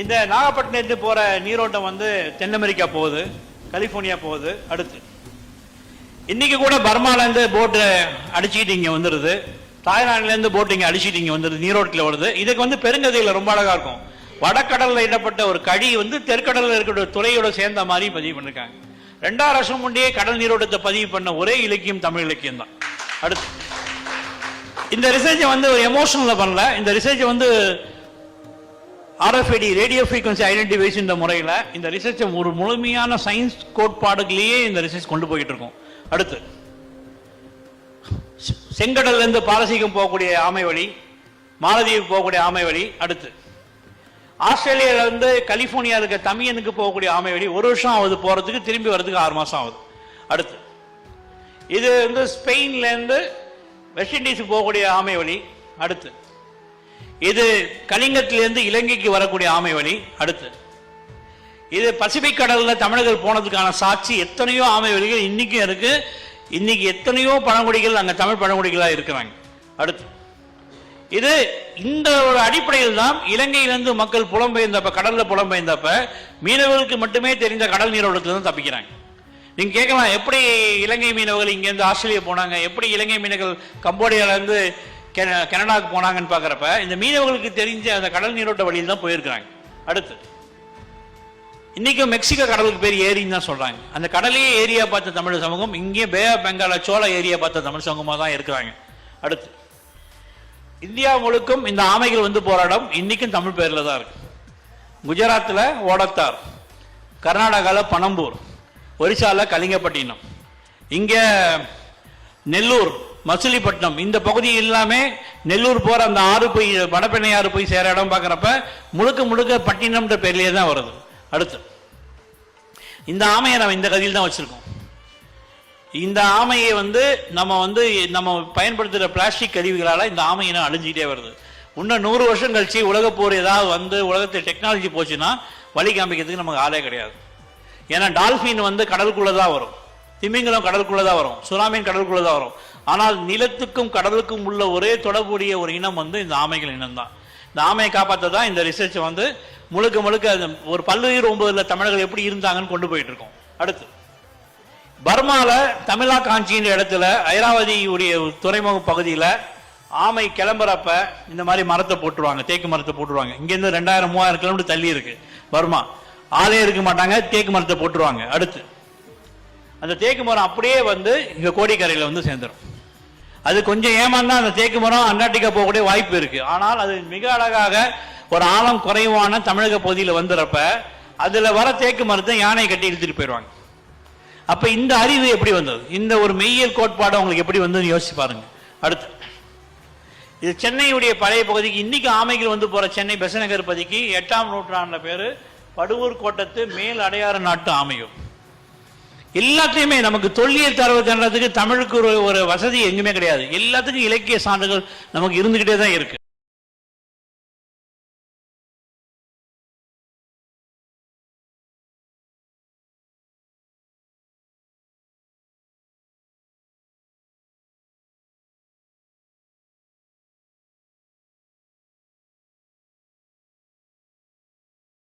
இந்த நாகப்பட்டினத்து போற நீரோட்டம் வந்து தென் அமெரிக்கா போகுது, கலிபோர்னியா போகுது. அடுத்து இன்னைக்கு கூட பர்மால இருந்து போட்டு அடிச்சுக்கிட்டு இங்க வந்துருது, தாய்லாந்துல இருந்து போட்டு இங்க அடிச்சுட்டு இங்க வந்துருது, நீரோட்டில் வருது. இதுக்கு வந்து பெருங்கதையில ரொம்ப அழகா இருக்கும். வடக்கடல்ல இடப்பட்ட ஒரு கழி வந்து தெற்கடல்ல இருக்கிற துறையோட சேர்ந்த மாதிரி பதிவு பண்ணிருக்காங்க. 2000 வருஷம் முன்னே கடல் நீரோட்டத்தை பதிவு பண்ண ஒரே இலக்கியம் தமிழ் இலக்கியம் தான். அடுத்து இந்த ரிசர்ச்சை வந்து ஒரு எமோஷனல பண்ணல. இந்த ரிசர்ச் வந்து RFID ரேடியோ ஃப்ரீக்வன்சி ஐடென்டிஃபிகேஷன் இந்த முறையில் இந்த ரிசர்ச்சை ஒரு முழுமையான சயின்ஸ் கோட்பாடுகளையே இந்த ரிசர்ச் கொண்டு போயிட்டு இருக்கோம். அடுத்து செங்கடல்ல இருந்து பாரசீகம் போகக்கூடிய ஆமை வழி, மாலதீவு போகக்கூடிய ஆமை வழி. அடுத்து ஆஸ்திரேலியால இருந்து கலிபோர்னியா இருக்க தமியனுக்கு போகக்கூடிய ஆமை வழி 1 வருஷம் ஆகுது போறதுக்கு, திரும்பி வர்றதுக்கு 6 மாசம் ஆகுது. அடுத்து இது வந்து ஸ்பெயின்ல இருந்து வெஸ்ட் இண்டீஸுக்கு போகக்கூடிய ஆமை வழி. அடுத்து இது கலிங்கத்திலிருந்து இலங்கைக்கு வரக்கூடிய ஆமை வழி. அடுத்து இது பசிபிக் கடல்ல தமிழர்கள் போனதுக்கான சாட்சி. எத்தனையோ ஆமை வழிகள் இன்னைக்கும் இருக்கு. இன்னைக்கு எத்தனையோ பழங்குடிகள் அங்க தமிழ் பழங்குடிகளா இருக்கிறாங்க. அடுத்து இது இந்த ஒரு அடிப்படையில் தான் இலங்கையிலிருந்து மக்கள் புலம்பெயர்ந்தப்ப, கடல்ல புலம்பெயர்ந்தப்ப மீனவர்களுக்கு மட்டுமே தெரிந்த கடல் நீரோட்டத்தில் தான் தப்பிக்கிறாங்க. நீங்க கேட்கலாம், எப்படி இலங்கை மீனவர்கள் இங்க இருந்து ஆஸ்திரேலியா போனாங்க, எப்படி இலங்கை மீனவர்கள் கம்போடியால இருந்து கனடாவுக்கு போனாங்கன்னு பாக்குறப்ப இந்த மீனவர்களுக்கு தெரிஞ்ச அந்த கடல் நீரோட்ட வழியில் தான் போயிருக்கிறாங்க. அடுத்து இன்னைக்கு மெக்சிகோ கடலுக்கு பேர் ஏரின்னு தான் சொல்றாங்க. அந்த கடலையே ஏரியா பார்த்த தமிழ் சமூகம் இங்கே பே ஆஃப் பெங்கால சோழ ஏரியா பார்த்த தமிழ் சமூகமா தான் இருக்கிறாங்க. அடுத்து இந்தியா முழுக்கும் இந்த ஆமைகள் வந்து போராடம் இன்னைக்கும் தமிழ் பேர்ல தான் இருக்கு. குஜராத்தில் ஓடத்தார், கர்நாடகாவில் பனம்பூர், ஒரிசால கலிங்கப்பட்டினம், இங்க நெல்லூர், மசிலிப்பட்டினம், இந்த பகுதி எல்லாமே நெல்லூர் போற அந்த ஆறு போய் வடபெண்ணை ஆறு போய் சேர இடம் பார்க்கறப்ப முழுக்க முழுக்க பட்டினம்ன்ற பேர்லயே தான் வருது. அடுத்து இந்த ஆமையை நம்ம இந்த கதையில் தான் வச்சிருக்கோம். இந்த ஆமையை வந்து நம்ம பயன்படுத்துகிற பிளாஸ்டிக் கருவிகளால இந்த ஆமையினம் அழிஞ்சிக்கிட்டே வருது. இன்னும் 100 வருஷம் கழிச்சு உலக போர் ஏதாவது வந்து உலகத்தில் டெக்னாலஜி போச்சுன்னா வழி காமிக்கிறதுக்கு நமக்கு ஆளே கிடையாது. ஏன்னா டால்பின் வந்து கடலுக்குள்ளதான் வரும், திமிங்கலம் கடலுக்குள்ளதான் வரும், சுறாமீன் கடலுக்குள்ளதான் வரும். ஆனால் நிலத்துக்கும் கடலுக்கும் உள்ள ஒரே தொடர்புடைய ஒரு இனம் வந்து இந்த ஆமைகள் இனம் தான். இந்த ஆமையை காப்பாற்ற தான் இந்த ரிசர்ச் வந்து முழுக்க முழுக்க ஒரு பல்லுயிர் 9 தமிழர்கள் எப்படி இருந்தாங்கன்னு கொண்டு போயிட்டு இருக்கோம். அடுத்து பர்மால தமிழா காஞ்சின்ற இடத்துல ஐராவதியுடைய துறைமுக பகுதியில் ஆமை கிளம்புறப்ப இந்த மாதிரி மரத்தை போட்டுருவாங்க, தேக்கு மரத்தை போட்டுருவாங்க. இங்கேருந்து 2000-3000 கிலோமீட்டர் தள்ளி இருக்கு பர்மா. ஆளே இருக்க மாட்டாங்க, தேக்கு மரத்தை போட்டுருவாங்க. அடுத்து அந்த தேக்கு மரம் அப்படியே வந்து இங்க கோடிக்கரையில் வந்து சேர்ந்துடும். அது கொஞ்சம் ஏமாந்தா அந்த தேக்கு மரம் அண்டார்டிகா போகக்கூடிய வாய்ப்பு இருக்கு. ஆனால் அது மிக அழகாக ஒரு ஆழம் குறைவான தமிழக பகுதியில் வந்துறப்ப அதுல வர தேக்கு மரத்தை யானை கட்டி இழுத்துட்டு போயிடுவாங்க. அப்ப இந்த அறிவு எப்படி வந்தது, இந்த ஒரு மெய்யியல் கோட்பாடு உங்களுக்கு எப்படி வந்து யோசிச்சு பாருங்க. அடுத்து இது சென்னையுடைய பழைய பகுதிக்கு இன்னைக்கு ஆமைகள் வந்து போற சென்னை பெசநகர் பகுதிக்கு 8ஆம் நூற்றாண்டுல பேரு படுவூர் கோட்டத்து மேல் அடையாறு நாட்டு ஆமையூர். எல்லாத்தையுமே நமக்கு தொல்லியல் தரவு தர்றதுக்கு தமிழுக்கு ஒரு வசதி எங்குமே கிடையாது. எல்லாத்துக்கும் இலக்கிய சான்றுகள் நமக்கு இருந்துகிட்டே தான் இருக்கு.